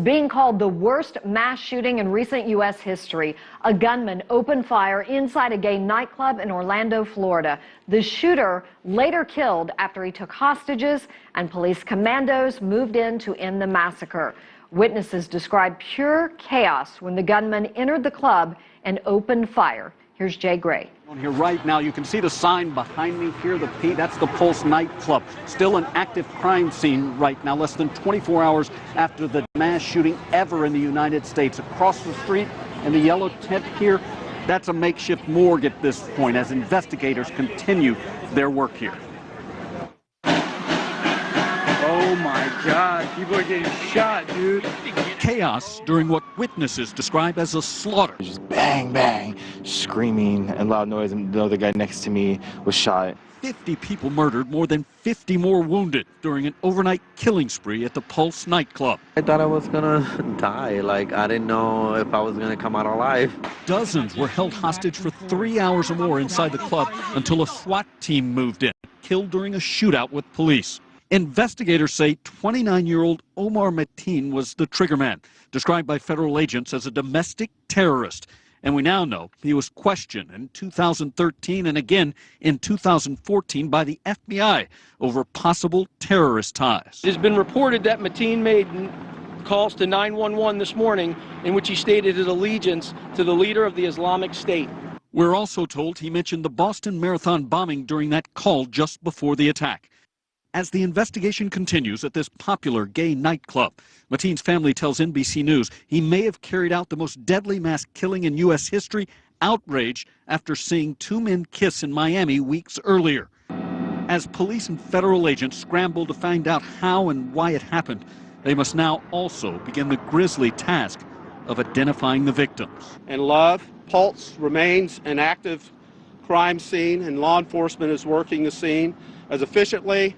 Being called the worst mass shooting in recent U.S. history, a gunman opened fire inside a gay nightclub in Orlando, Florida. The shooter later killed after he took hostages, and police commandos moved in to end the massacre. Witnesses describe pure chaos when the gunman entered the club and opened fire. Here's Jay Gray. On here right now, you can see the sign behind me here, the P, that's the Pulse nightclub. Still an active crime scene right now, less than 24 hours after the mass shooting ever in the United States. Across the street in the yellow tent here, that's a makeshift morgue at this point as investigators continue their work here. Oh my God, people are getting shot, dude. Chaos during what witnesses describe as a slaughter. Just bang, bang, screaming and loud noise, and the other guy next to me was shot. 50 people murdered, more than 50 more wounded during an overnight killing spree at the Pulse nightclub. I thought I was gonna die. I didn't know if I was gonna come out alive. Dozens were held hostage for 3 hours or more inside the club until a SWAT team moved in, killed during a shootout with police. Investigators say 29-year-old Omar Mateen was the triggerman, described by federal agents as a domestic terrorist. And we now know he was questioned in 2013 and again in 2014 by the FBI over possible terrorist ties. It has been reported that Mateen made calls to 911 this morning in which he stated his allegiance to the leader of the Islamic State. We're also told he mentioned the Boston Marathon bombing during that call just before the attack. As the investigation continues at this popular gay nightclub, Mateen's family tells NBC News he may have carried out the most deadly mass killing in U.S. history, outraged after seeing two men kiss in Miami weeks earlier. As police and federal agents scramble to find out how and why it happened, they must now also begin the grisly task of identifying the victims. And Love, Pulse remains an active crime scene, and law enforcement is working the scene as efficiently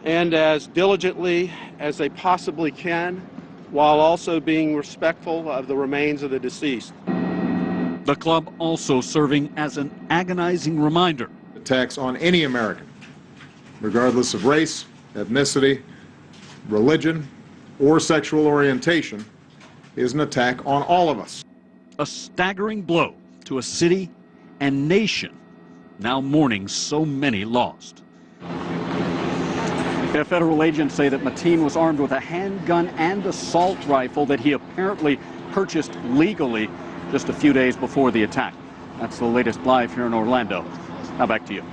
and as diligently as they possibly can, while also being respectful of the remains of the deceased. The club also serving as an agonizing reminder. Attacks on any American, regardless of race, ethnicity, religion, or sexual orientation, is an attack on all of us. A staggering blow to a city and nation now mourning so many lost. Federal agents say that Mateen was armed with a handgun and assault rifle that he apparently purchased legally just a few days before the attack. That's the latest live here in Orlando. Now back to you.